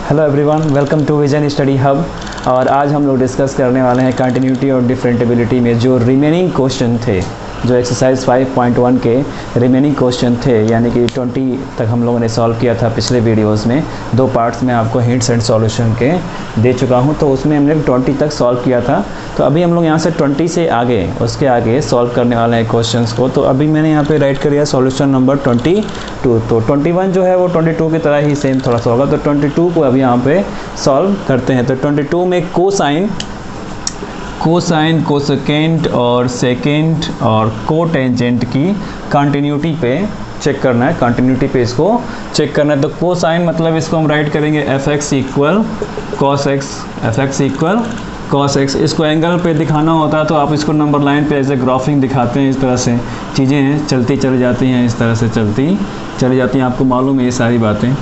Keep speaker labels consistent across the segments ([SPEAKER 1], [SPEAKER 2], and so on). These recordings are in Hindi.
[SPEAKER 1] Hello everyone, welcome to vision study hub. और आज हम लोग डिस्कस करने वाले हैं कंटिन्यूटी और डिफरेंटेबिलिटी में जो रिमेनिंग क्वेश्चन थे, जो एक्सरसाइज 5.1 के रिमेनिंग क्वेश्चन थे, यानी कि 20 तक हम लोगों ने सॉल्व किया था पिछले वीडियोस में। 2 पार्ट्स में आपको हिंट्स एंड सॉल्यूशन के दे चुका हूं, तो उसमें हमने 20 तक सॉल्व किया था। तो अभी हम लोग यहां से 20 से आगे, उसके आगे सॉल्व करने वाले हैं क्वेश्चंस को। तो अभी मैंने यहाँ पे राइट कर दिया सॉल्यूशन नंबर 22। तो 21 जो है वो 22 की तरह ही सेम थोड़ा सा होगा। तो 22 को अभी यहाँ पे सॉल्व करते हैं। तो 22 में कोसाइन, कोसेकेंट और सेकेंट और कोटेंजेंट की कंटिन्यूटी पे चेक करना है। कंटिन्यूटी पे इसको चेक करना है। तो कोसाइन मतलब इसको हम राइट करेंगे fx equal cos x, fx equal cos x. इसको एंगल पे दिखाना होता है तो आप इसको नंबर लाइन पे एज ए ग्राफिंग दिखाते हैं। इस तरह से चीज़ें चलती चली जाती हैं, इस तरह से चलती चली जाती हैं, आपको मालूम है ये सारी बातें।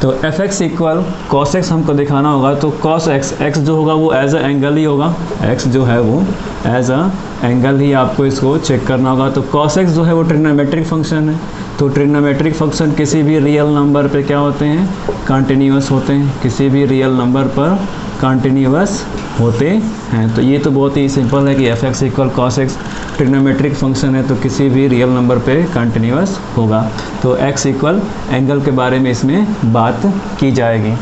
[SPEAKER 1] तो fx इक्वल कॉस एक्स हमको दिखाना होगा। तो कॉस एक्स, एक्स जो होगा वो एज अ एंगल ही होगा। एक्स जो है वो एज अ एंगल ही आपको इसको चेक करना होगा। तो कॉस एक्स जो है वो ट्रिग्नोमेट्रिक फंक्शन है। तो ट्रिग्नोमेट्रिक फंक्शन किसी भी रियल नंबर पे क्या होते हैं? कंटिन्यूअस होते हैं। किसी भी रियल नंबर पर कंटिन्यूअस होते हैं। तो ये तो बहुत ही सिंपल है कि fx equal cos x trigonometric function है, तो किसी भी रियल नंबर पे कंटिन्यूअस होगा। तो x इक्वल एंगल के बारे में इसमें बात की जाएगी।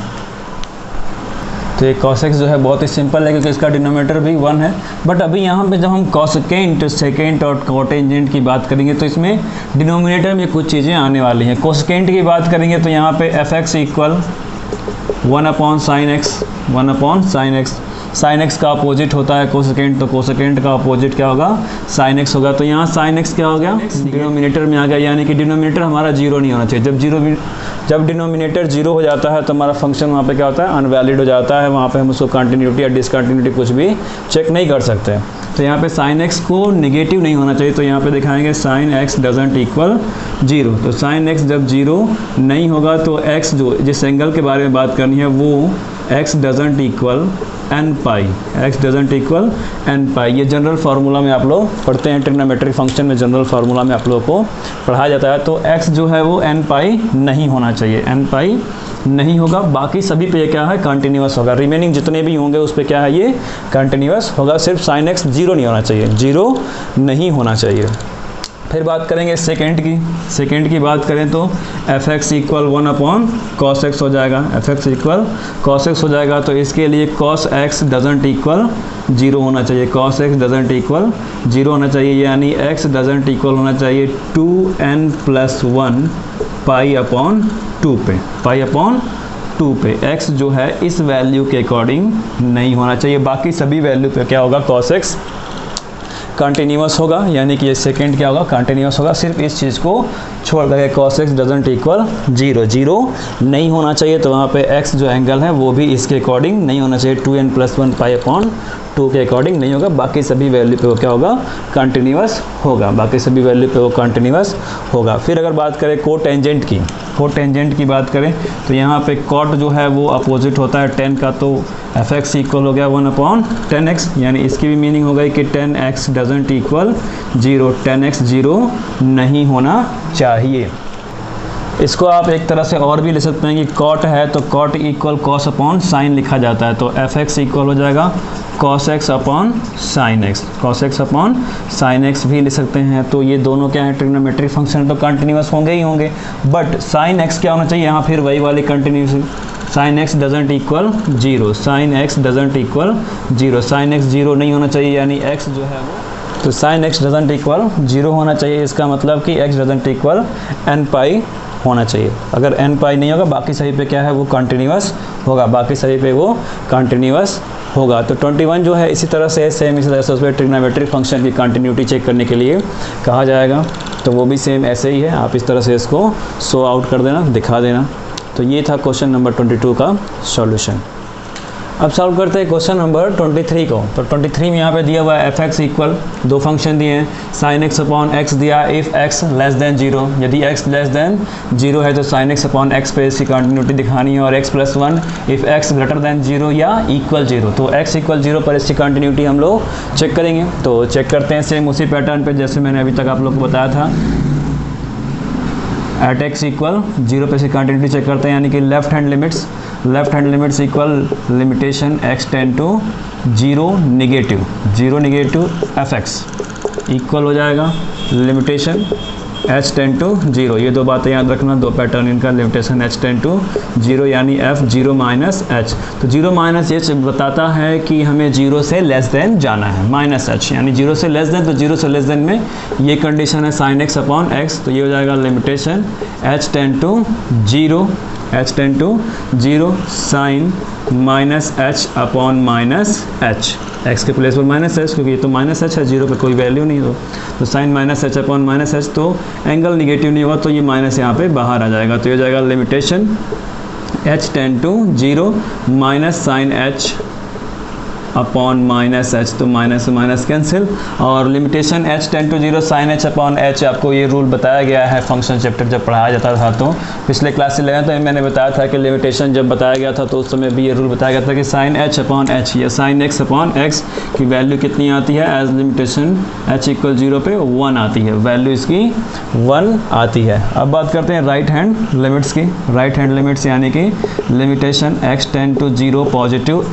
[SPEAKER 1] तो ये cos x जो है बहुत ही सिंपल है क्योंकि इसका डिनोमिनेटर भी 1 है। बट अभी यहाँ पे जब हम कोसेकेंट, सेकेंट और कोटेंजेंट की बात करेंगे तो इसमें डिनोमिनेटर में कुछ चीज़ें आने वाली हैं। कोसेकेंट की बात करेंगे तो यहाँ पे fx equal 1/sin x, 1/sin x। Sine x का अपोजिट होता है कोसेकेंट, तो कोसेकेंट का अपोजिट क्या होगा? साइन एक्स होगा। तो यहाँ साइन एक्स क्या हो गया? डिनोमिनेटर में आ गया, यानी कि डिनोमिनेटर हमारा जीरो नहीं होना चाहिए। जब डिनोमिनेटर जीरो हो जाता है तो हमारा फंक्शन वहाँ पे क्या होता है? अनवैलिड हो जाता है। वहाँ पे हम उसको कंटिन्यूटी या डिसकंटिन्यूटी कुछ भी चेक नहीं कर सकते। तो यहाँ पे साइन एक्स को नेगेटिव नहीं होना चाहिए। तो यहाँ पे दिखाएंगे sine x doesn't equal zero. तो साइन एक्स जब जीरो नहीं होगा तो एक्स जो जिस एंगल के बारे में बात करनी है वो x doesn't equal n pi, x doesn't equal n pi. ये जनरल फार्मूला में आप लोग पढ़ते हैं, ट्रिग्नोमेट्रिक फंक्शन में जनरल फार्मूला में आप लोगों को पढ़ाया जाता है। तो एक्स जो है वो एन पाई नहीं होना चाहिए, एन पाई नहीं होगा। बाकी सभी पे क्या है? कंटिन्यूअस होगा। रिमेनिंग जितने भी होंगे उस पे क्या है? ये कंटिन्यूअस होगा। सिर्फ साइन एक्स जीरो नहीं होना चाहिए, जीरो नहीं होना चाहिए। फिर बात करेंगे सेकेंड की। सेकेंड की बात करें तो fx इक्वल 1/cos x हो जाएगा। fx इक्वल cos x हो जाएगा। तो इसके लिए cos x doesn't equal zero होना चाहिए। cos x doesn't equal zero होना चाहिए, यानी x डजंट इक्वल होना चाहिए 2n+1 पाई/2 पे, पाई/2 पे। x जो है इस वैल्यू के अकॉर्डिंग नहीं होना चाहिए। बाकी सभी वैल्यू पे क्या होगा? cos x कंटिन्यूअस होगा, यानी कि ये सेकेंड क्या होगा? कंटिन्यूअस होगा। सिर्फ इस चीज़ को छोड़ देंगे, cos x doesn't equal zero, zero नहीं होना चाहिए। तो वहाँ पे x जो एंगल है वो भी इसके अकॉर्डिंग नहीं होना चाहिए, 2n+1 पाई/2 के अकॉर्डिंग नहीं होगा। बाकी सभी वैल्यू पे वो क्या होगा? कंटिन्यूअस होगा। बाकी सभी वैल्यू पे वो कंटिन्यूअस होगा। फिर अगर बात करें कोटेंजेंट की, कोटेंजेंट की बात करें तो यहाँ पे कॉट जो है वो अपोजिट होता है टेन का। तो fx इक्वल हो गया 1/10x, यानी इसकी भी मीनिंग हो गई कि 10x doesn't equal zero, 10x zero नहीं होना चाहिए। इसको आप एक तरह से और भी ले सकते हैं कि कॉट है तो cot equal cos upon sine लिखा जाता है। तो fx इक्वल हो जाएगा cos x upon sine x, cos x upon sine x भी ले सकते हैं। तो ये दोनों क्या है? ट्रिग्नोमेट्रिक फंक्शन, तो कंटिन्यूअस होंगे ही होंगे। बट साइन एक्स क्या होना चाहिए? यहाँ फिर वही वाली continuous, sine x doesn't equal zero, sine x doesn't equal zero, sine x zero नहीं होना चाहिए, यानी x जो है वो, तो sine x doesn't equal zero होना चाहिए। इसका मतलब कि x डजंट इक्वल एन पाई होना चाहिए। अगर एन पाई नहीं होगा बाकी सभी पे क्या है? वो कंटिन्यूअस होगा, बाकी सभी पे वो कंटिन्यूअस होगा। तो 21 जो है इसी तरह से सेम, इसी तरह से उसमें ट्रिग्नोमेट्रिक फंक्शन की कंटिन्यूटी चेक करने के लिए कहा जाएगा। तो वो भी सेम ऐसे ही है, आप इस तरह से इसको शो आउट कर देना, दिखा देना। तो ये था क्वेश्चन नंबर 22 का सॉल्यूशन। अब सॉल्व करते हैं क्वेश्चन नंबर 23 को। तो 23 में यहाँ पे दिया हुआ है fx इक्वल, दो फंक्शन दिए हैं, sin x अपॉन x दिया, if x less than zero. यदि x लेस देन जीरो है तो sin x अपॉन x पे इसकी कंटिन्यूटी दिखानी है, और x+1 if x greater than zero या इक्वल जीरो। तो x इक्वल जीरो पर इसकी कंटिन्यूटी हम लोग चेक करेंगे। तो चेक करते हैं सेम उसी पैटर्न पर जैसे मैंने अभी तक आप लोग को बताया था। एट x इक्वल जीरो पे इसकी कंटिन्यूटी चेक करते हैं, यानी कि left hand limits left hand limits equal limitation x tend to 0 negative fx equal हो जाएगा लिमिटेशन h टेंड टू 0। ये दो बातें याद रखना, दो पैटर्न इनका, लिमिटेशन h टेंड टू 0 यानी f 0 माइनस h। तो 0 माइनस h बताता है कि हमें 0 से लेस देन जाना है, माइनस h यानी 0 से लेस देन। तो 0 से लेस देन में ये कंडीशन है sin x अपॉन x, तो ये हो जाएगा limitation h tend to 0 sine minus h upon minus h, x के प्लेस पर माइनस h क्योंकि ये तो माइनस h है, 0 पे कोई वैल्यू नहीं हो, तो sine minus h upon minus h, तो एंगल निगेटिव नहीं हुआ तो ये माइनस यहाँ पे बाहर आ जाएगा। तो ये हो जाएगा limitation h tend to 0 minus sine h upon minus h, तो माइनस से माइनस कैंसिल, और limitation h tend to 0 sine h upon h। आपको ये रूल बताया गया है फंक्शन चैप्टर जब पढ़ाया जाता था, तो पिछले क्लास से लेना, तो मैंने बताया था कि लिमिटेशन जब बताया गया था तो उस समय भी ये रूल बताया गया था कि साइन h अपॉन h या साइन x अपॉन x की वैल्यू कितनी आती है, एज लिमिटेशन h इक्वल 0 पे 1 आती है, वैल्यू इसकी 1 आती है। अब बात करते हैं राइट हैंड लिमिट्स की। राइट हैंड लिमिट्स यानी कि limitation x tend to 0 positive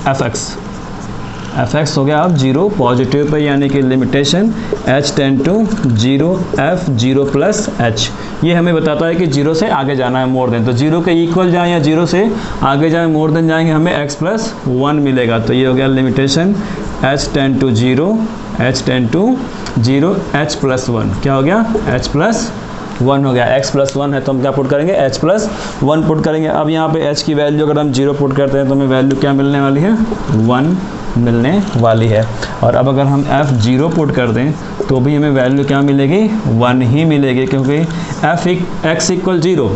[SPEAKER 1] fx हो गया अब 0 पॉजिटिव पे, यानी कि limitation h tend to 0 f 0 plus h। ये हमें बताता है कि 0 से आगे जाना है मोर देन, तो 0 के इक्वल जाए या 0 से आगे जाए मोर देन जाएंगे हमें x प्लस 1 मिलेगा। तो ये हो गया limitation h tend to 0 h plus 1, क्या हो गया h प्लस 1 हो गया। x प्लस 1 है तो हम क्या पुट करेंगे, h प्लस 1 पुट करेंगे। अब यहाँ पे h की वैल्यू अगर हम 0 पुट करते हैं तो हमें वैल्यू क्या मिलने वाली है, 1 मिलने वाली है। और अब अगर हम f 0 पुट कर दें तो भी हमें वैल्यू क्या मिलेगी, 1 ही मिलेगी, क्योंकि x इक्वल 0,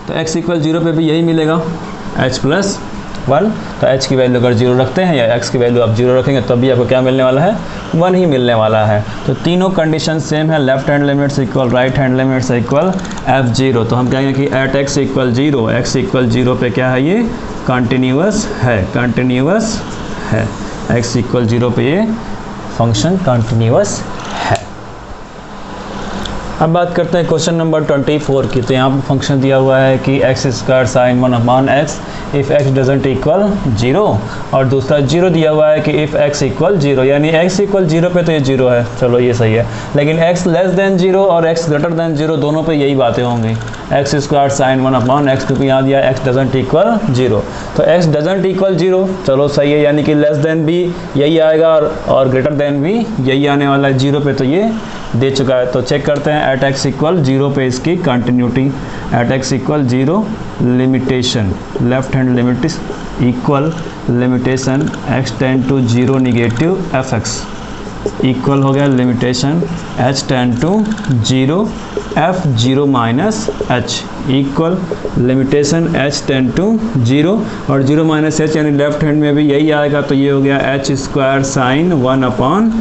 [SPEAKER 1] तो x इक्वल 0 पे भी यही मिलेगा h प्लस 1। तो h की वैल्यू अगर 0 रखते हैं या x की वैल्यू आप 0 रखेंगे तब भी आपको क्या मिलने वाला है, 1 ही मिलने वाला है। तो तीनों कंडीशन सेम है, left hand limits equal right hand limits equal f0। तो हम कहेंगे कि एट x इक्वल 0 पे क्या है, ये कंटिन्यूअस है, x इक्वल 0 पे ये फंक्शन कंटिन्यूअस है। अब बात करते हैं क्वेश्चन नंबर 24 की। तो यहाँ पर फंक्शन दिया हुआ है कि x square sine 1 upon x if x doesn't equal 0, और दूसरा 0 दिया हुआ है कि इफ़ x इक्वल 0, यानी x इक्वल 0 पे तो ये 0 है, चलो ये सही है। लेकिन x लेस देन 0 और x ग्रेटर देन 0 दोनों पे यही बातें होंगी, x square sine 1 upon x, क्योंकि यहाँ दिया x डजेंट इक्वल 0, तो x डजेंट इक्वल 0, चलो सही है, यानी कि लेस देन भी यही आएगा और ग्रेटर देन भी यही आने वाला है, 0 पे तो ये दे चुका है। तो चेक करते हैं एट x इक्वल 0 पे इसकी continuity. At x equal 0 limitation left hand limit equal limitation x tend to 0 negative fx equal हो गया limitation h tend to 0 f 0 minus h equal limitation h tend to 0 और 0 माइनस h, यानी लेफ्ट हैंड में भी यही आएगा, तो ये हो गया h square sine 1 upon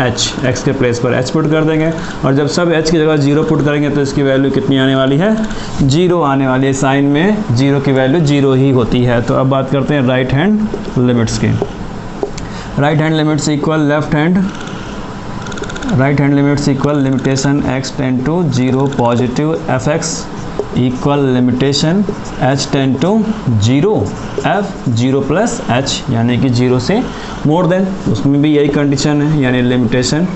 [SPEAKER 1] h, x के प्लेस पर h पुट कर देंगे, और जब सब h की जगह 0 पुट करेंगे तो इसकी वैल्यू कितनी आने वाली है, 0 आने वाली है। साइन में 0 की वैल्यू 0 ही होती है। तो अब बात करते हैं राइट हैंड लिमिट्स की। Right hand limits equal left hand limits equal limitation x tend to 0 positive fx equal limitation h tend to 0 f 0 plus h, यानी कि 0 से मोर देन, उसमें भी यही कंडीशन है, यानी limitation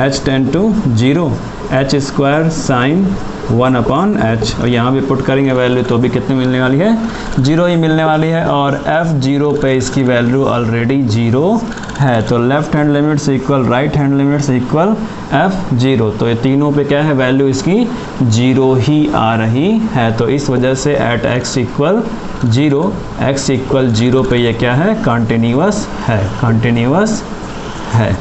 [SPEAKER 1] h tend to 0 h square sine 1 upon h, और यहाँ भी पुट करेंगे वैल्यू तो भी कितनी मिलने वाली है, 0 ही मिलने वाली है, और f 0 पे इसकी वैल्यू ऑलरेडी 0 है। तो left hand limits equal right hand limits equal f 0, तो ये तीनों पे क्या है, वैल्यू इसकी 0 ही आ रही है। तो इस वजह से एट x इक्वल 0 पे ये क्या है, कंटिन्यूअस है।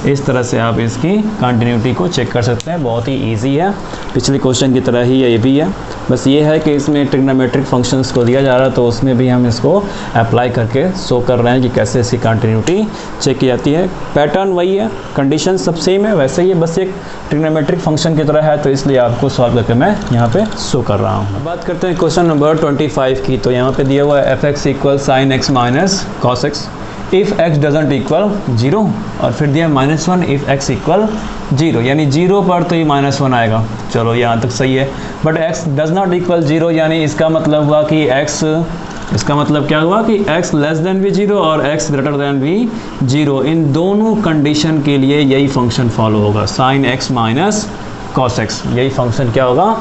[SPEAKER 1] इस तरह से आप इसकी कंटिन्यूटी को चेक कर सकते हैं, बहुत ही इजी है, पिछले क्वेश्चन की तरह ही ये भी है। बस ये है कि इसमें ट्रिग्नोमेट्रिक फंक्शंस को दिया जा रहा है, तो उसमें भी हम इसको अप्लाई करके शो कर रहे हैं कि कैसे इसकी कंटिन्यूटी चेक की जाती है। पैटर्न वही है, कंडीशन सब सेम है, वैसे ही बस एक ट्रिग्नोमेट्रिक फंक्शन की तरह है, तो इसलिए आपको सॉल्व करके मैं यहाँ पे शो कर रहा हूँ। बात करते हैं क्वेश्चन नंबर 25 की। तो यहाँ पे दिया हुआ है fx equal sine x minus cos x if x doesn't equal 0, और फिर दिया -1 इफ़ x इक्वल 0, यानी 0 पर तो ये -1 आएगा, चलो यहाँ तक सही है। But x does not equal 0, यानी इसका मतलब हुआ कि x इसका मतलब क्या हुआ कि x लेस देन भी 0 और x ग्रेटर देन भी 0, इन दोनों कंडीशन के लिए यही फंक्शन फॉलो होगा, sine x minus cos x, यही फंक्शन क्या होगा,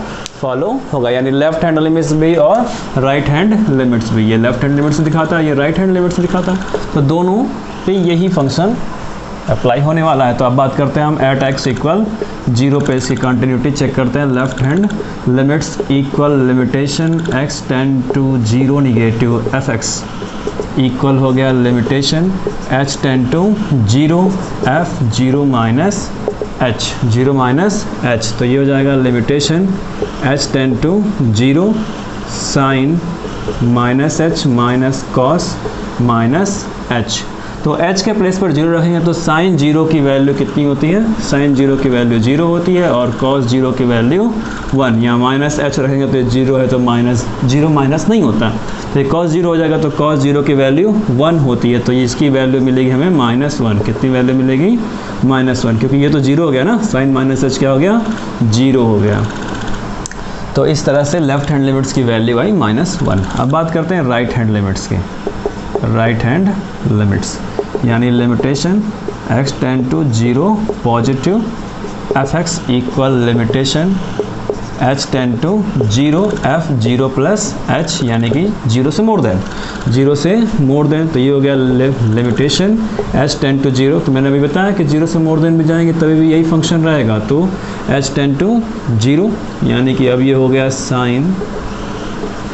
[SPEAKER 1] फॉलो होगा। यानी लेफ्ट हैंड लिमिट्स भी और राइट हैंड लिमिट्स भी, ये लेफ्ट हैंड लिमिट्स दिखाता है, ये राइट हैंड लिमिट्स दिखाता है, तो दोनों पे यही फंक्शन अप्लाई होने वाला है। तो अब बात करते हैं हम एट x इक्वल 0 पे इसकी कंटिन्यूटी चेक करते हैं। Left hand limits equal limitation x tend to 0 negative fx equal हो गया limitation h tend to 0 f 0 minus h, 0 minus h, तो ये हो जाएगा limitation h tend to 0 sine minus h minus cos minus h। तो h के प्लेस पर 0 रखेंगे तो साइन 0 की वैल्यू कितनी होती है, साइन 0 की वैल्यू 0 होती है और कॉस 0 की वैल्यू 1, या माइनस h रखेंगे तो 0 है तो माइनस 0 माइनस नहीं होता, तो ये कॉस 0 हो जाएगा तो कॉस 0 की वैल्यू 1 होती है, तो इसकी वैल्यू मिलेगी हमें -1। कितनी वैल्यू मिलेगी, -1, क्योंकि ये तो 0 हो गया ना, साइन माइनस h क्या हो गया, 0 हो गया। तो इस तरह से लेफ्ट हैंड लिमिट्स की वैल्यू आई -1। अब बात करते हैं राइट हैंड लिमिट्स की। राइट हैंड लिमिट्स यानी limitation x tend to 0 positive fx equal limitation h tend to 0 f 0 plus h, यानी कि 0 से मोर देन, 0 से मोर देन, तो ये हो गया लिमिटेशन h टेंड टू 0। तो मैंने अभी बताया कि 0 से मोर देन भी जाएंगे तभी भी यही फंक्शन रहेगा, तो h टेंड टू 0, यानी कि अब ये हो गया sine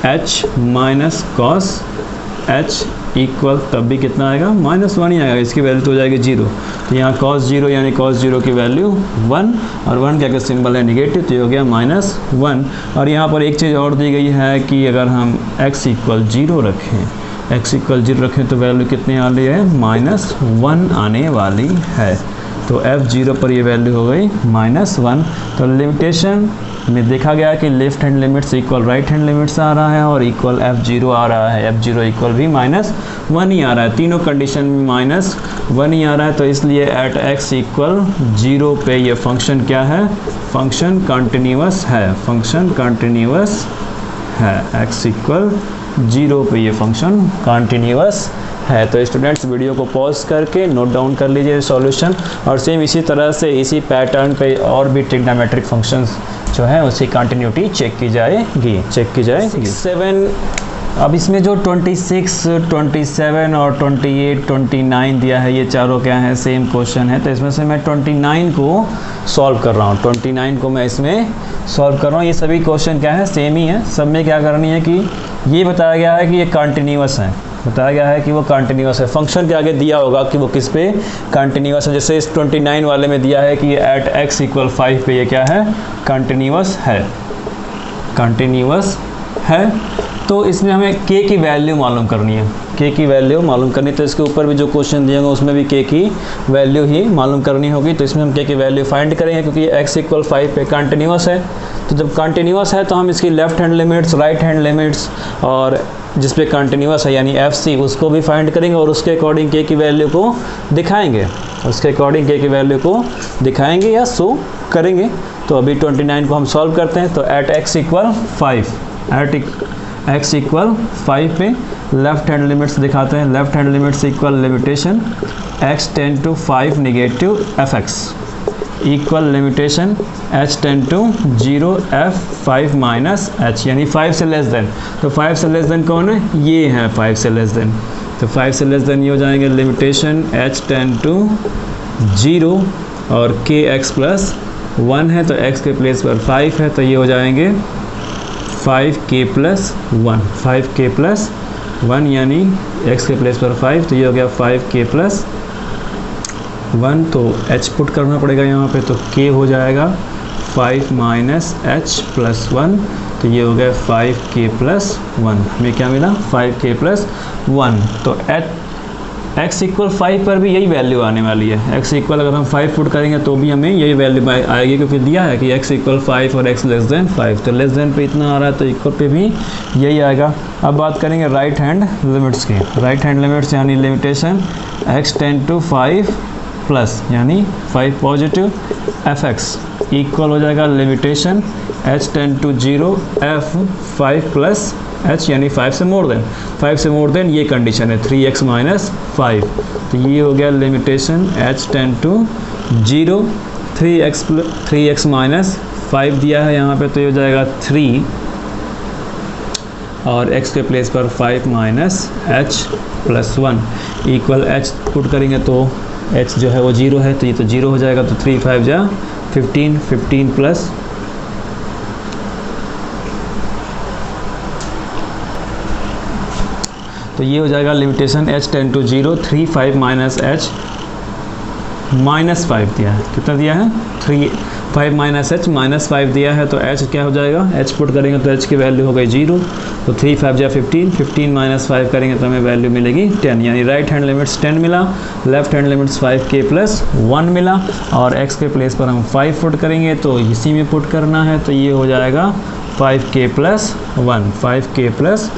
[SPEAKER 1] h minus cos h equal तब भी कितना आएगा, -1 ही आएगा, इसकी वैल्यू तो हो जाएगी 0। तो यहाँ cos 0 यानी cos 0 की वैल्यू 1, और 1 क्या सिंबल है नेगेटिव, तो ये हो गया -1। और यहाँ पर एक चीज़ और दी गई है कि अगर हम x इक्वल 0 रखें, x इक्वल 0 रखें तो वैल्यू कितनी आ रही है, -1 आने वाली है। तो f0 पर ये वैल्यू हो गई -1। तो लिमिटेशन में देखा गया कि left hand limits equal right hand limits आ रहा है और इक्वल f0 आ रहा है, f0 इक्वल भी -1 ही आ रहा है, तीनों कंडीशन में -1 ही आ रहा है। तो इसलिए एट x इक्वल 0 पे ये फंक्शन क्या है, फंक्शन कंटिन्यूअस है, फंक्शन कंटिन्यूअस है, x इक्वल 0 पे ये फंक्शन कंटिन्यूअस है। तो स्टूडेंट्स वीडियो को पॉज करके नोट डाउन कर लीजिए सॉल्यूशन, और सेम इसी तरह से इसी पैटर्न पे और भी ट्रिग्नोमेट्रिक फंक्शंस जो है उसकी कंटिन्यूटी चेक की जाएगी, 7। अब इसमें जो 26, 27 और 28, 29 दिया है, ये चारों क्या है, सेम क्वेश्चन है। तो इसमें से मैं 29 को सॉल्व कर रहा हूँ, 29 को मैं इसमें सॉल्व कर रहा हूँ। ये सभी क्वेश्चन क्या है, सेम ही है, सब में क्या करनी है कि ये बताया गया है कि ये कंटिन्यूअस है, बताया गया है कि वो कंटिन्यूअस है। फंक्शन के आगे दिया होगा कि वो किस पे कंटिन्यूअस है, जैसे इस 29 वाले में दिया है कि एट x इक्वल 5 पे ये क्या है, कंटिन्यूअस है, कंटिन्यूअस है। तो इसमें हमें k की वैल्यू मालूम करनी है, k की वैल्यू मालूम करनी, तो इसके ऊपर भी जो क्वेश्चन दिए होंगे उसमें भी k की वैल्यू ही मालूम करनी होगी। तो इसमें हम k की वैल्यू फाइंड करेंगे, क्योंकि x इक्वल 5 पे कंटिन्यूअस है। तो जब कंटिन्यूअस है तो हम इसकी left hand limits, right hand limits और जिस पे कंटिन्यूअस है यानी FC उसको भी फाइंड करेंगे और उसके अकॉर्डिंग k की वैल्यू को दिखाएंगे, उसके अकॉर्डिंग k की वैल्यू को दिखाएंगे या शो करेंगे। तो अभी 29 को हम सॉल्व करते हैं। तो at x equal 5, at x equal 5 पे लेफ्ट हैंड लिमिट्स दिखाते हैं। Left hand limits equal limitation x tend to 5 negative fx equal limitation h tend to 0 f 5 minus h, यानी 5 से लेस देन। तो 5 से लेस देन कौन है, ये है 5 से लेस देन। तो 5 से लेस देन ये हो जाएंगे लिमिटेशन h टेंड टू 0 और k x प्लस 1 है, तो x के प्लेस पर 5 है, तो ये हो जाएंगे 5k प्लस 1, 5k प्लस 1 यानी x के प्लेस पर 5, तो ये हो गया 5k प्लस 1। तो h पुट करना पड़ेगा यहाँ पे, तो k हो जाएगा 5 माइनस h प्लस 1, तो ये हो गया 5k प्लस 1। हमें क्या मिला, 5k प्लस 1। तो x इक्वल 5 पर भी यही वैल्यू आने वाली है। x इक्वल अगर हम 5 पुट करेंगे तो भी हमें यही वैल्यू आएगी, क्योंकि दिया है कि x इक्वल 5 और x लेस देन 5। तो लेस देन पे इतना आ रहा है तो इक्वल पे भी यही आएगा। अब बात करेंगे राइट हैंड लिमिट्स की। राइट हैंड लिमिट्स यानी limitation x tend to 5 plus यानी 5 पॉजिटिव fx इक्वल हो जाएगा limitation h tend to 0 f 5 plus h यानी 5 से मोर देन, 5 से मोर देन ये कंडीशन है 3x माइनस 5। तो ये हो गया limitation h tend to 0, 3x minus 5 दिया है यहाँ पे, तो ये हो जाएगा 3 और x के प्लेस पर 5 minus h plus 1 equal h put करेंगे तो h जो है वो 0 है, तो ये तो 0 हो जाएगा। तो 3 5 जा 15, 15 प्लस तो ये हो जाएगा limitation h tend to 0, 3 5 minus h minus 5 दिया है, कितना दिया है 3 5 माइनस h माइनस 5 दिया है, तो h क्या हो जाएगा, h पुट करेंगे तो h की वैल्यू हो गई 0, तो 3 5 जा 15, 15 माइनस 5 करेंगे तो हमें वैल्यू मिलेगी 10, यानी राइट हैंड लिमिट्स 10 मिला, left hand limits 5k plus 1 मिला, और x के प्लेस पर हम 5 पुट करेंगे तो इसी में पुट करना है, तो ये हो जाएगा 5k प्लस 1, 5k प्लस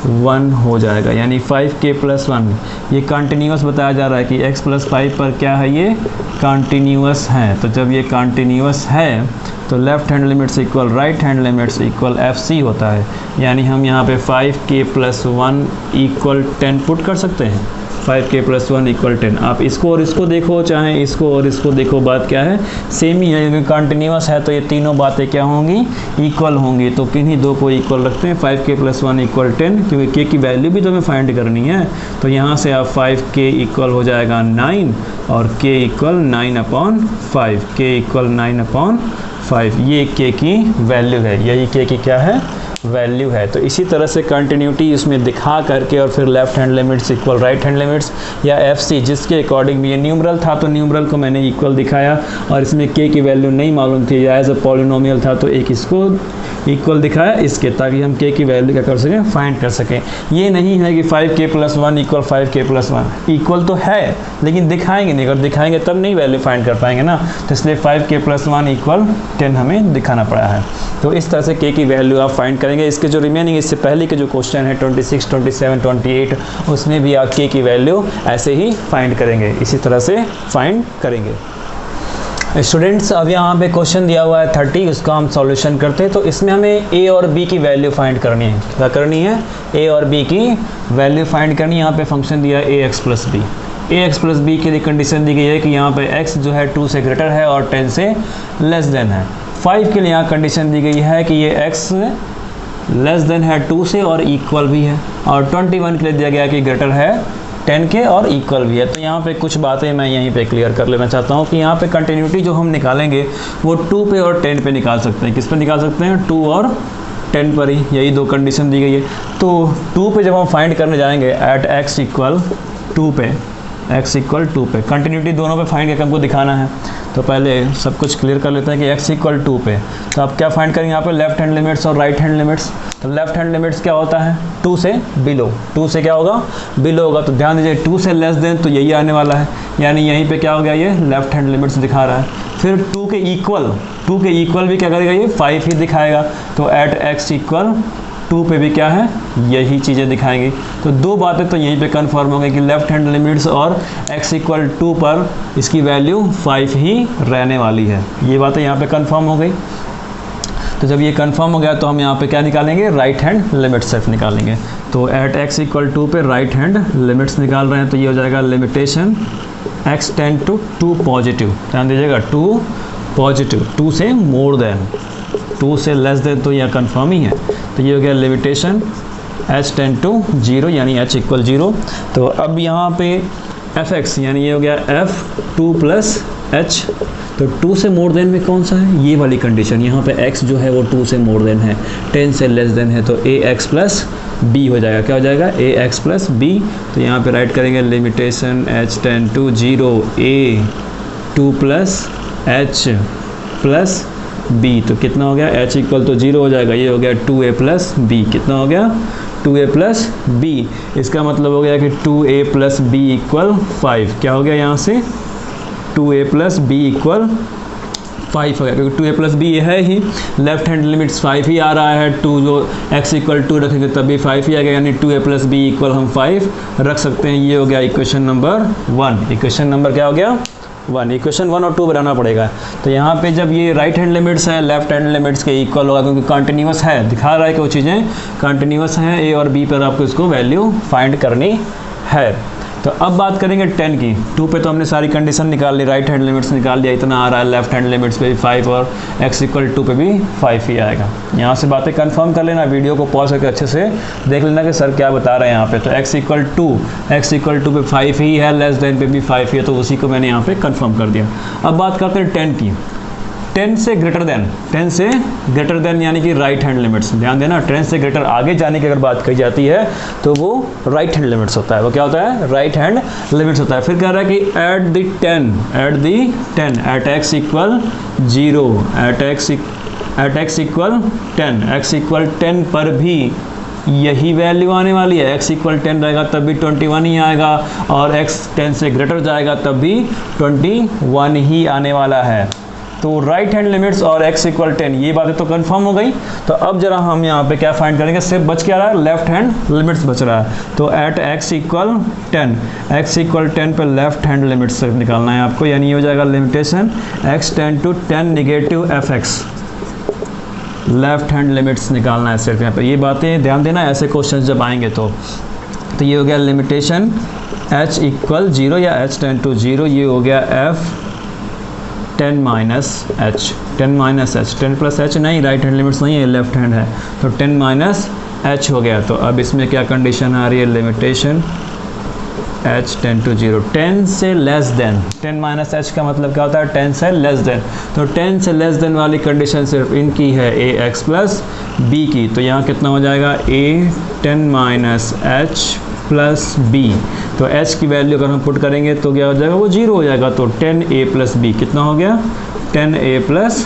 [SPEAKER 1] 1 हो जाएगा, यानी 5k प्लस 1 ये कंटिन्यूस बताया जा रहा है कि x प्लस 5 पर क्या है, ये कंटिन्यूस है। तो जब ये कंटिन्यूस है तो left hand limits equal right hand limits equal FC होता है, यानी हम यहाँ पे 5k प्लस 1 इक्वल 10 पुट कर सकते हैं, 5k प्लस 1 इक्वल 10। आप इसको और इसको देखो, चाहे इसको और इसको देखो, बात क्या है, सेम ही है, क्योंकि कंटिन्यूस है तो ये तीनों बातें क्या होंगी, इक्वल होंगी। तो किन्हीं दो को इक्वल रखते हैं, 5k प्लस 1 इक्वल 10, क्योंकि k की वैल्यू भी तो हमें फाइंड करनी है। तो यहाँ से आप 5k इक्वल हो जाएगा 9 और k इक्वल 9/5, k इक्वल 9/5, ये k की वैल्यू है, यही k की क्या है, वैल्यू है। तो इसी तरह से कंटिन्यूटी उसमें दिखा करके और फिर left hand limits equal right hand limits या FC, जिसके अकॉर्डिंग भी ये न्यूमरल था तो न्यूमरल को मैंने इक्वल दिखाया, और इसमें k की वैल्यू नहीं मालूम थी या एज अ पॉलिनोमियल था तो एक इसको इक्वल दिखाया इसके, ताकि हम k की वैल्यू क्या कर सकें, फाइंड कर सकें। ये नहीं है कि 5k plus 1 equal 5k plus 1, equal तो है लेकिन दिखाएंगे नहीं, अगर दिखाएंगे तब नहीं वैल्यू फाइंड कर पाएंगे ना, तो इसलिए 5k प्लस 1 इक्वल 10 हमें दिखाना पड़ा है। तो इस तरह से k की वैल्यू आप फाइंड करेंगे। इसके जो रिमेनिंग इससे पहले के जो क्वेश्चन है 26, 27, 28, उसमें भी आप k की वैल्यू ऐसे ही फाइंड करेंगे, इसी तरह से फाइंड करेंगे। स्टूडेंट्स अब यहाँ पे क्वेश्चन दिया हुआ है 30, उसका हम सॉल्यूशन करते हैं। तो इसमें हमें a और b की वैल्यू फाइंड करनी है, क्या करनी है, a और b की वैल्यू फाइंड करनी है। यहाँ पे फंक्शन दिया है ax plus b, ax plus b के लिए कंडीशन दी गई है कि यहाँ पे x जो है 2 से ग्रेटर है और 10 से लेस देन है। 5 के लिए यहाँ कंडीशन दी गई है कि ये x लेस देन है 2 से और इक्वल भी है, और 21 के लिए दिया गया कि ग्रेटर है 10 के और इक्वल भी है। तो यहाँ पे कुछ बातें मैं यहीं पे क्लियर कर लेना चाहता हूँ कि यहाँ पे कंटिन्यूटी जो हम निकालेंगे वो 2 पे और 10 पे निकाल सकते हैं। किस पे निकाल सकते हैं, 2 और 10 पर ही, यही दो कंडीशन दी गई है। तो 2 पे जब हम फाइंड करने जाएंगे एट x इक्वल 2 पे, x इक्वल 2 पे कंटिन्यूटी दोनों पे फाइंड करके हमको दिखाना है। तो पहले सब कुछ क्लियर कर लेते हैं कि x इक्वल 2 पे, तो आप क्या फाइंड करेंगे यहाँ पे, लेफ्ट हैंड लिमिट्स और राइट हैंड लिमिट्स। तो लेफ्ट हैंड लिमिट्स क्या होता है, 2 से बिलो, 2 से क्या होगा, बिलो होगा। तो ध्यान दीजिए 2 से लेस देन तो यही आने वाला है, यानी यहीं पे क्या हो गया, ये लेफ्ट हैंड लिमिट्स दिखा रहा है। फिर 2 के इक्वल भी क्या करेगा, ये 5 ही दिखाएगा। तो एट x इक्वल 2 पे भी क्या है, यही चीज़ें दिखाएंगी। तो दो बातें तो यहीं पे कंफर्म हो गई कि लेफ्ट हैंड लिमिट्स और x इक्वल 2 पर इसकी वैल्यू 5 ही रहने वाली है, ये बातें यहाँ पे कंफर्म हो गई। तो जब ये कंफर्म हो गया तो हम यहाँ पे क्या निकालेंगे, राइट हैंड लिमिट सिर्फ निकालेंगे। तो एट x इक्वल 2 पे राइट हैंड लिमिट्स निकाल रहे हैं, तो ये हो जाएगा limitation x tend to 2 positive, ध्यान दीजिएगा 2 पॉजिटिव, 2 से मोर देन, 2 से लेस देन तो यह कंफर्म ही है। तो ये हो गया लिमिटेशन h टेंड टू 0, यानी h इक्वल 0। तो अब यहाँ पे fx यानी ये हो गया f2 प्लस h, तो 2 से मोर देन में कौन सा है, ये वाली कंडीशन। यहाँ पे x जो है वो 2 से मोर देन है, 10 से लेस देन है, तो ax प्लस b हो जाएगा, क्या हो जाएगा, ax प्लस b। तो यहाँ पे राइट करेंगे limitation h tend to 0 a2 plus h plus b, तो कितना हो गया, h इक्वल तो 0 हो जाएगा, ये हो गया 2a प्लस b, कितना हो गया, 2a प्लस b। इसका मतलब हो गया कि 2a प्लस b इक्वल 5, क्या हो गया यहाँ से, 2a प्लस b इक्वल 5 हो गया, क्योंकि 2a प्लस b है ही, लेफ्ट हैंड लिमिट्स 5 ही आ रहा है, 2 जो x इक्वल 2 रखेंगे तभी 5 ही आ गया, यानी 2a प्लस b इक्वल हम 5 रख सकते हैं। ये हो गया इक्वेशन नंबर 1। इक्वेशन नंबर क्या हो गया, 1, इक्वेशन 1 और 2 बनाना पड़ेगा। तो यहाँ पे जब ये राइट हैंड लिमिट्स है लेफ्ट हैंड लिमिट्स के इक्वल होगा, क्योंकि कंटिन्यूअस है, दिखा रहा है कि वो चीज़ें कंटिन्यूअस हैं, ए और बी पर आपको इसको वैल्यू फाइंड करनी है। तो अब बात करेंगे 10 की। 2 पे तो हमने सारी कंडीशन निकाल ली, राइट हैंड लिमिट्स निकाल लिया, इतना आ रहा है, लेफ्ट हैंड लिमिट्स पे भी 5 और x इक्वल 2 पे भी 5 ही आएगा। यहाँ से बातें कंफर्म कर लेना, वीडियो को पॉज करके अच्छे से देख लेना कि सर क्या बता रहे हैं यहाँ पे। तो x इक्वल 2 पे 5 ही है, लेस देन पे भी 5 ही है, तो उसी को मैंने यहाँ पे कंफर्म कर दिया। अब बात करते हैं 10 की। 10 से ग्रेटर देन यानी कि राइट हैंड लिमिट्स, ध्यान देना 10 से ग्रेटर आगे जाने की अगर बात कही जाती है तो वो राइट हैंड लिमिट्स होता है। वो क्या होता है? राइट हैंड लिमिट्स होता है। फिर कह रहा है कि at the 10 at x equal 0 at x equal 10 x equal 10 पर भी यही वैल्यू आने वाली है। x इक्वल 10 रहेगा तब भी 21 ही आएगा, और x 10 से ग्रेटर जाएगा तब भी 21 ही आने वाला है। तो राइट हैंड लिमिट्स और x इक्वल 10 ये बातें तो कंफर्म हो गई। तो अब जरा हम यहाँ पे क्या फाइंड करेंगे, सिर्फ बच क्या रहा है? लेफ्ट हैंड लिमिट्स बच रहा है। तो एट x इक्वल 10 पे लेफ्ट हैंड लिमिट्स सिर्फ निकालना है आपको, यानी ये हो जाएगा limitation x tend to 10 negative fx, left hand limits निकालना है सिर्फ यहाँ पे। ये बातें ध्यान देना, ऐसे क्वेश्चन जब आएंगे तो ये हो गया लिमिटेशन h इक्वल 0 या h टेंड टू 0, ये हो गया f 10 minus h, 10 plus h नहीं, राइट हैंड लिमिट्स नहीं है, लेफ्ट हैंड है, तो 10 माइनस h हो गया। तो अब इसमें क्या कंडीशन आ रही है? लिमिटेशन h टेंड टू 0, 10 से लेस देन, 10 माइनस h का मतलब क्या होता है? 10 से लेस देन। तो 10 से लेस देन वाली कंडीशन सिर्फ इनकी है, a x प्लस b की। तो यहाँ कितना हो जाएगा? a 10 minus h plus b। तो h की वैल्यू अगर हम पुट करेंगे तो क्या हो जाएगा? वो 0 हो जाएगा। तो 10a प्लस b कितना हो गया? 10a प्लस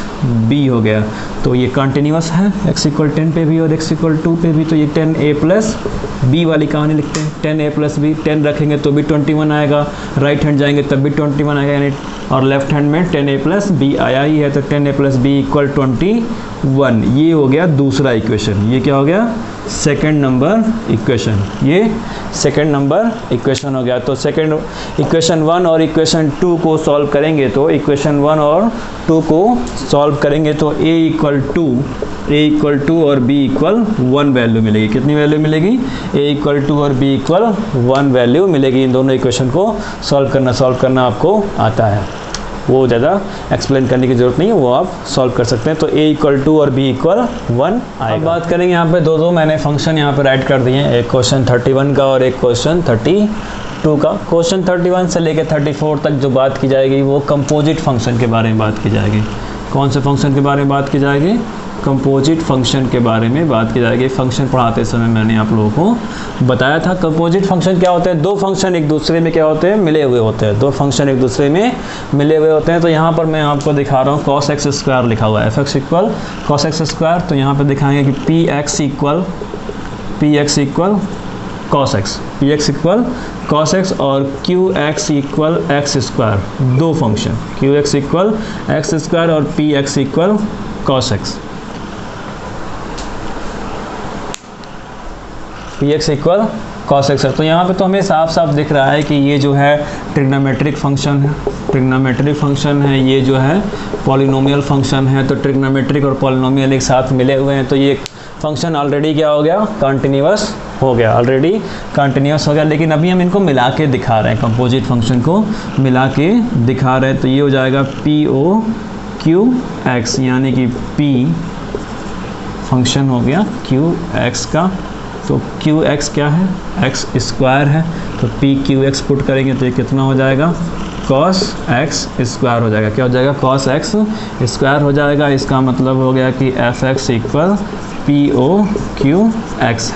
[SPEAKER 1] b हो गया। तो ये कंटिन्यूअस है, x इक्वल 10 पे भी और x इक्वल 2 पे भी। तो ये 10a प्लस b वाली कहानी लिखते हैं। 10a प्लस b, 10 रखेंगे तो भी 21 आएगा, राइट हैंड जाएंगे तब भी 21 आएगा, यानी और लेफ्ट हैंड में 10a प्लस b आया ही है। तो 10a प्लस b इक्वल 21, ये हो गया दूसरा इक्वेशन। ये क्या हो गया? Second number equation. ये सेकेंड नंबर इक्वेशन हो गया। तो सेकेंड इक्वेशन 1 और इक्वेशन 2 को सॉल्व करेंगे, तो इक्वेशन 1 और 2 को सॉल्व करेंगे तो a इक्वल 2 और b इक्वल 1 वैल्यू मिलेगी। कितनी वैल्यू मिलेगी? a इक्वल 2 और b इक्वल 1 वैल्यू मिलेगी। इन दोनों इक्वेशन को सॉल्व करना आपको आता है, वो ज़्यादा एक्सप्लेन करने की ज़रूरत नहीं है, वो आप सॉल्व कर सकते हैं। तो a इक्वल 2 और b इक्वल 1 आएगा। अब बात करेंगे यहाँ पे दो मैंने फंक्शन यहाँ पे राइट कर दिए हैं, एक क्वेश्चन 31 का और एक क्वेश्चन 32 का। क्वेश्चन 31 से लेकर 34 तक जो बात की जाएगी वो कंपोजिट फंक्शन के बारे में बात की जाएगी। कौन से फंक्शन के बारे में बात की जाएगी? कंपोजिट फंक्शन के बारे में बात की जाएगी। फंक्शन पढ़ाते समय मैंने आप लोगों को बताया था कंपोजिट फंक्शन क्या होते हैं। दो फंक्शन एक दूसरे में क्या होते हैं? मिले हुए होते हैं। दो फंक्शन एक दूसरे में मिले हुए होते हैं। तो यहाँ पर मैं आपको दिखा रहा हूँ cos x स्क्वायर लिखा हुआ है, fx equal cos x square. तो यहाँ पर दिखाएंगे कि px equal px equal cos x और qx इक्वल x स्क्वायर, दो function qx equal x square और px equal cos x, px equal cos x है। तो यहाँ पे तो हमें साफ साफ दिख रहा है कि ये जो है ट्रिग्नोमेट्रिक फंक्शन है, ये जो है पॉलिनोमियल फंक्शन है। तो ट्रिग्नोमेट्रिक और पॉलिनोमियल एक साथ मिले हुए हैं, तो ये फंक्शन ऑलरेडी क्या हो गया? कंटिन्यूअस हो गया, लेकिन अभी हम इनको मिला के दिखा रहे हैं, कंपोजिट फंक्शन को मिला के दिखा रहे हैं। तो ये हो जाएगा POQX, यानी कि P फंक्शन हो गया QX का। तो QX क्या है? x स्क्वायर है। तो PQX पुट करेंगे तो ये कितना हो जाएगा? cos x स्क्वायर हो जाएगा। क्या हो जाएगा? cos x स्क्वायर हो जाएगा। इसका मतलब हो गया कि fx इक्वल POQX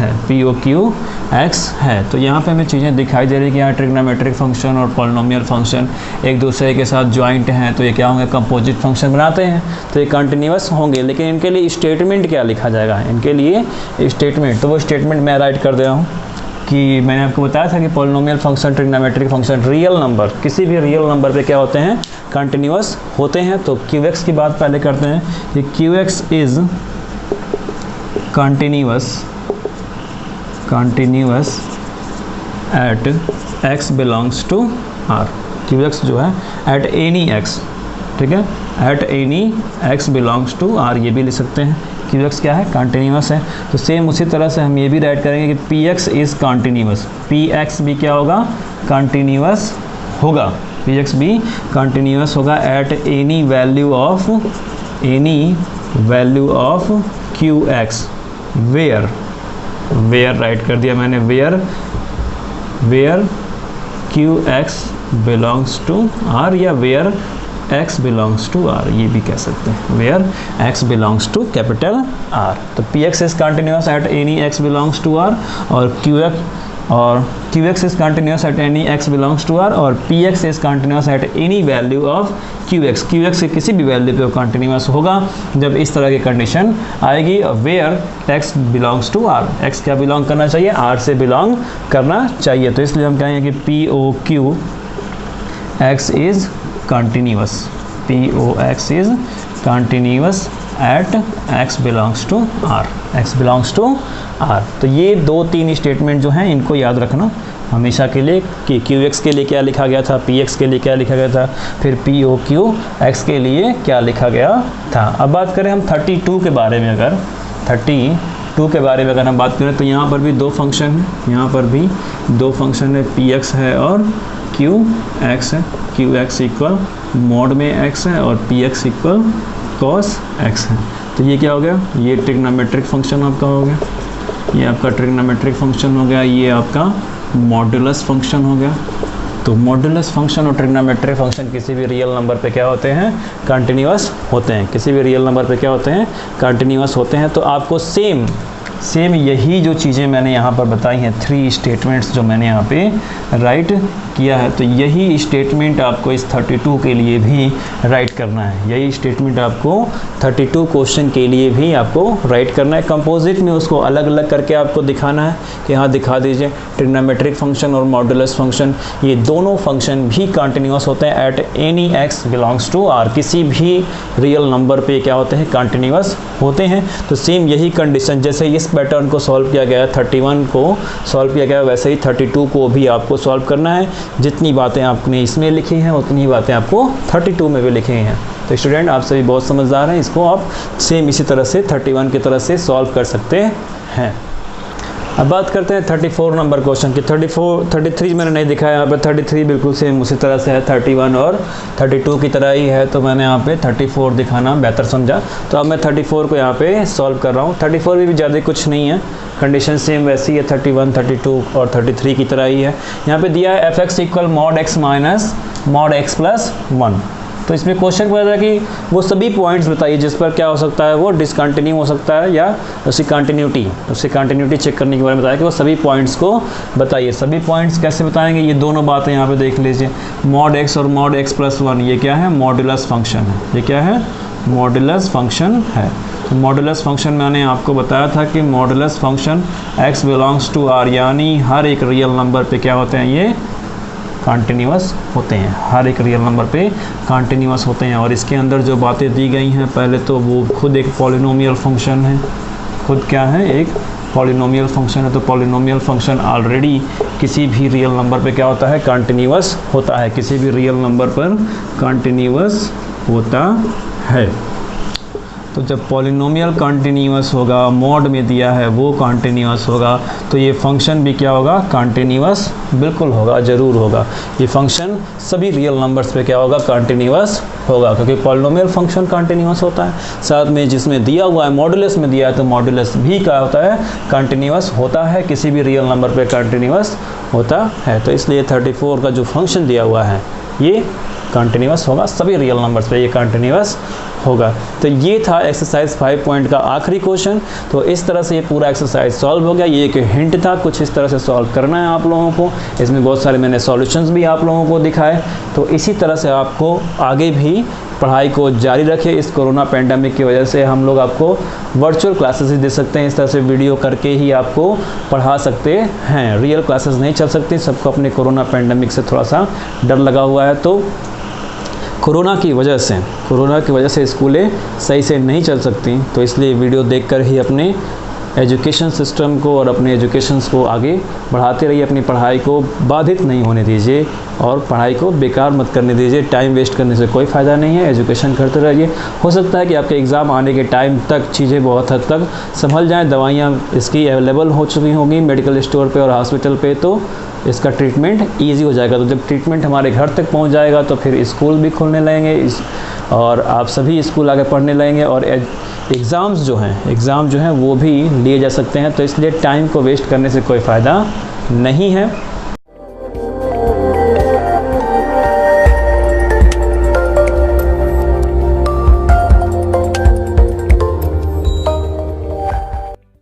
[SPEAKER 1] है। तो यहाँ पे हमें चीज़ें दिखाई दे रही है कि यहाँ ट्रिग्नोमेट्रिक फंक्शन और पॉलिनोमियल फंक्शन एक दूसरे के साथ ज्वाइंट हैं, तो ये क्या होंगे? कंपोजिट फंक्शन बनाते हैं, तो ये कंटिन्यूअस होंगे। लेकिन इनके लिए स्टेटमेंट क्या लिखा जाएगा? इनके लिए स्टेटमेंट, तो वो स्टेटमेंट मैं राइट कर दे रहा हूँ कि मैंने आपको बताया था कि polynomial function, trigonometric function, real number, किसी भी रियल नंबर पे क्या होते हैं? कंटिन्यूअस होते हैं। तो QX की बात पहले करते हैं कि QX is continuous at x belongs to R। Q X जो है एट एनी एक्स, ठीक है, at any X belongs to R, ये भी लिख सकते हैं। क्यू एक्स क्या है, कंटिन्यूस है। तो सेम उसी तरह से हम ये भी राइट करेंगे कि p x is continuous, p x भी क्या होगा, कंटिन्यूस होगा, पी एक्स भी कंटिन्यूस होगा at any value of q x, where, where write कर दिया मैंने, where q x belongs to R, या where x belongs to r, ये भी कह सकते हैं, where x belongs to capital R। तो px is continuous at any x belongs to r, और qx is continuous at any x belongs to r, और px is continuous at any value of qx, qx के किसी भी वैल्यू पे वो कंटिन्यूस होगा जब इस तरह की कंडीशन आएगी। Where x belongs to r, x क्या बिलोंग करना चाहिए, r से बिलोंग करना चाहिए। तो इसलिए हम कहेंगे कि POQ x continuous, POX is continuous at x belongs to R, x belongs to R। तो ये 2-3 स्टेटमेंट जो हैं इनको याद रखना हमेशा के लिए कि QX के लिए क्या लिखा गया था, PX के लिए क्या लिखा गया था, फिर POQX के लिए क्या लिखा गया था। अब बात करें हम 32 के बारे में, अगर 32 के बारे में अगर हम बात करें तो यहाँ पर भी 2 फंक्शन है, यहाँ पर भी 2 फंक्शन है, PX है और QX है। QX इक्वल मोड में x है और PX इक्वल cos x है। तो ये क्या हो गया, ये ट्रिग्नोमेट्रिक फंक्शन आपका हो गया, ये आपका ट्रिग्नोमेट्रिक फंक्शन हो गया, ये आपका मॉड्यूलस फंक्शन हो गया। तो मॉड्यूलस फंक्शन और ट्रिग्नोमेट्रिक फंक्शन किसी भी रियल नंबर पे क्या होते हैं, कंटिन्यूअस होते हैं, किसी भी रियल नंबर पे क्या होते हैं, कंटिन्यूअस होते हैं। तो आपको सेम यही जो चीज़ें मैंने यहाँ पर बताई हैं, 3 स्टेटमेंट्स जो मैंने यहाँ पे राइट किया है, तो यही स्टेटमेंट आपको इस 32 के लिए भी राइट करना है, यही स्टेटमेंट आपको 32 क्वेश्चन के लिए भी आपको राइट करना है। कंपोजिट में उसको अलग अलग करके आपको दिखाना है कि हाँ दिखा दीजिए, ट्रिग्नोमेट्रिक फंक्शन और मॉड्यूलस फंक्शन, ये दोनों फंक्शन भी कंटिन्यूअस होते हैं at any x belongs to r, किसी भी रियल नंबर पे क्या होते हैं, कंटिन्यूअस होते हैं। तो सेम यही कंडीशन, जैसे इस पैटर्न को सॉल्व किया गया, 31 को सॉल्व किया गया, वैसे ही 32 को भी आपको सॉल्व करना है। जितनी बातें आपने इसमें लिखी हैं उतनी बातें आपको 32 में भी लिखी हैं। तो स्टूडेंट आप सभी बहुत समझदार हैं, इसको आप सेम इसी तरह से 31 की तरह से सॉल्व कर सकते हैं। अब बात करते हैं 34 नंबर क्वेश्चन की। 33 मैंने नहीं दिखाया यहाँ पे, 33 बिल्कुल सेम उसी तरह से है, 31 और 32 की तरह ही है, तो मैंने यहाँ पे 34 दिखाना बेहतर समझा। तो अब मैं 34 को यहाँ पे सॉल्व कर रहा हूँ। 34 में भी ज़्यादा कुछ नहीं है, कंडीशन सेम वैसी है, 31, 32 और 33 की तरह ही है। यहाँ पे दिया है fx equal mod x minus mod x plus 1। तो इसमें क्वेश्चन पूछा था कि वो सभी पॉइंट्स बताइए जिस पर क्या हो सकता है, वो डिसकंटिन्यू हो सकता है या उसकी कंटिन्यूटी चेक करने के बारे में बताया कि वो सभी पॉइंट्स को बताइए। सभी पॉइंट्स कैसे बताएंगे, ये दोनों बातें यहाँ पे देख लीजिए, मॉड x और मॉड x प्लस 1, ये क्या है, मॉड्यूलस फंक्शन है। ये क्या है, मॉड्यूलस फंक्शन है। तो मॉड्यूलस फंक्शन मैंने आपको बताया था कि modulus function x belongs to r, यानी हर एक रियल नंबर पे क्या होते हैं, ये कंटिन्यूअस होते हैं, हर एक रियल नंबर पे कंटिन्यूअस होते हैं। और इसके अंदर जो बातें दी गई हैं, पहले तो वो खुद एक पॉलिनोमियल फंक्शन है, खुद क्या है, एक पॉलिनोमियल फंक्शन है। तो पॉलिनोमियल फंक्शन ऑलरेडी किसी भी रियल नंबर पे क्या होता है, कंटिन्यूअस होता है, किसी भी रियल नंबर पर कंटिन्यूअस होता है। तो जब पॉलिनोमियल कंटिन्यूअस होगा, मोड में दिया है वो कंटिन्यूअस होगा, तो ये फंक्शन भी क्या होगा, कंटिन्यूअस बिल्कुल होगा, ज़रूर होगा। ये फंक्शन सभी रियल नंबर्स पे क्या होगा, कंटिन्यूअस होगा, क्योंकि पॉलिनोमियल फंक्शन कंटिन्यूअस होता है। साथ में जिसमें दिया हुआ है मॉड्यूलस में दिया है, तो मॉड्यूलस भी क्या होता है, कंटिन्यूअस होता है, किसी भी रियल नंबर पे कंटिन्यूअस होता है। तो इसलिए 34 का जो फंक्शन दिया हुआ है ये कंटिन्यूअस होगा, सभी रियल नंबर्स पे ये कंटिन्यूअस होगा। तो ये था एक्सरसाइज 5 पॉइंट का आखिरी क्वेश्चन। तो इस तरह से ये पूरा एक्सरसाइज सॉल्व हो गया। ये एक हिंट था, कुछ इस तरह से सॉल्व करना है आप लोगों को। इसमें बहुत सारे मैंने सॉल्यूशंस भी आप लोगों को दिखाए। तो इसी तरह से आपको आगे भी पढ़ाई को जारी रखें। इस कोरोना पैंडेमिक की वजह से हम लोग आपको वर्चुअल क्लासेस दे सकते हैं, इस तरह से वीडियो करके ही आपको पढ़ा सकते हैं। रियल क्लासेस नहीं चल सकती, सबको अपने कोरोना पैंडेमिक से थोड़ा सा डर लगा हुआ है। तो कोरोना की वजह से स्कूलें सही से नहीं चल सकती, तो इसलिए वीडियो देखकर ही अपने एजुकेशन सिस्टम को और अपने एजुकेशंस को आगे बढ़ाते रहिए, अपनी पढ़ाई को बाधित नहीं होने दीजिए और पढ़ाई को बेकार मत करने दीजिए। टाइम वेस्ट करने से कोई फ़ायदा नहीं है, एजुकेशन करते रहिए। हो सकता है कि आपके एग्ज़ाम आने के टाइम तक चीज़ें बहुत हद तक संभल जाएँ, दवाइयाँ इसकी अवेलेबल हो चुकी होंगी मेडिकल स्टोर पे और हॉस्पिटल पे, तो इसका ट्रीटमेंट ईजी हो जाएगा। तो जब ट्रीटमेंट हमारे घर तक पहुंच जाएगा तो फिर स्कूल भी खुलने लगेंगे और आप सभी स्कूल आगे पढ़ने लगेंगे और एग्ज़ाम जो हैं वो भी लिए जा सकते हैं। तो इसलिए टाइम को वेस्ट करने से कोई फ़ायदा नहीं है।